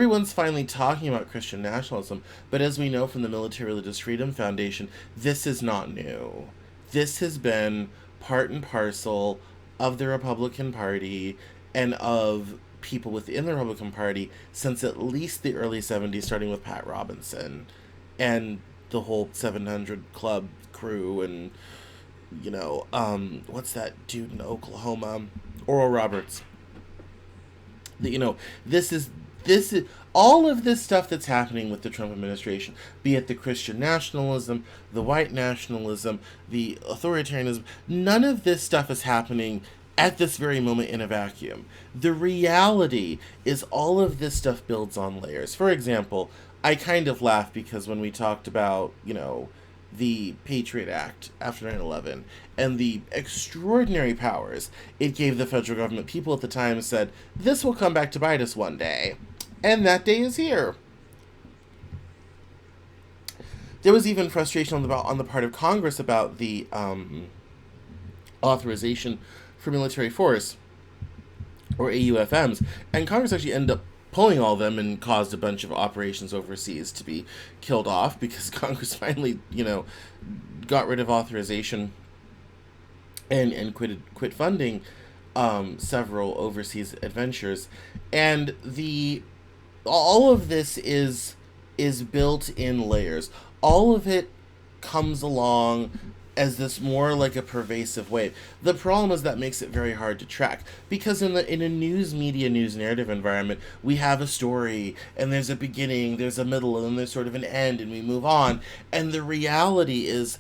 everyone's finally talking about Christian nationalism, but as we know from the Military Religious Freedom Foundation, this is not new. This has been part and parcel of the Republican Party and of people within the Republican Party since at least the early 70s, starting with Pat Robinson and the whole 700 Club crew and, what's that dude in Oklahoma? Oral Roberts. You know, this is all of this stuff that's happening with the Trump administration, be it the Christian nationalism, the white nationalism, the authoritarianism. None of this stuff is happening at this very moment in a vacuum. The reality is all of this stuff builds on layers. For example, I kind of laugh because when we talked about, the Patriot Act after 9/11 and the extraordinary powers it gave the federal government, people at the time said, this will come back to bite us one day. And that day is here. There was even frustration on the part of Congress about the authorization for military force, or AUFMs, and Congress actually ended up pulling all of them and caused a bunch of operations overseas to be killed off because Congress finally, got rid of authorization and quit funding several overseas adventures, and the all of this is built in layers. All of it comes along as this more like a pervasive wave. The problem is that makes it very hard to track because in a news narrative environment, we have a story and there's a beginning, there's a middle, and then there's sort of an end, and we move on. And the reality is,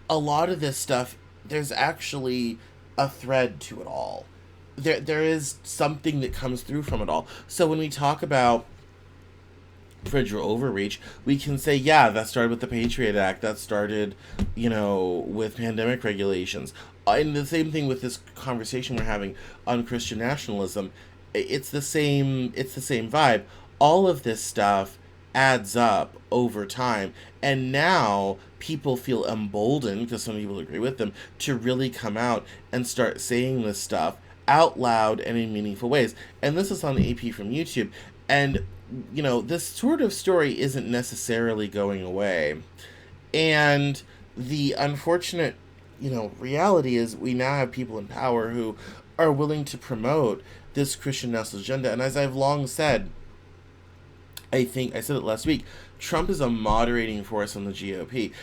a lot of this stuff, there's actually a thread to it all. There is something that comes through from it all. So when we talk about fringe or overreach, we can say, yeah, that started with the Patriot Act, that started, with pandemic regulations. And the same thing with this conversation we're having on Christian nationalism. It's the same vibe. All of this stuff adds up over time, and now people feel emboldened, because some people agree with them, to really come out and start saying this stuff out loud and in meaningful ways. And this is on the AP from YouTube, and this sort of story isn't necessarily going away. And the unfortunate, reality is we now have people in power who are willing to promote this Christian nationalist agenda. And as I've long said, I think I said it last week, Trump is a moderating force on the GOP.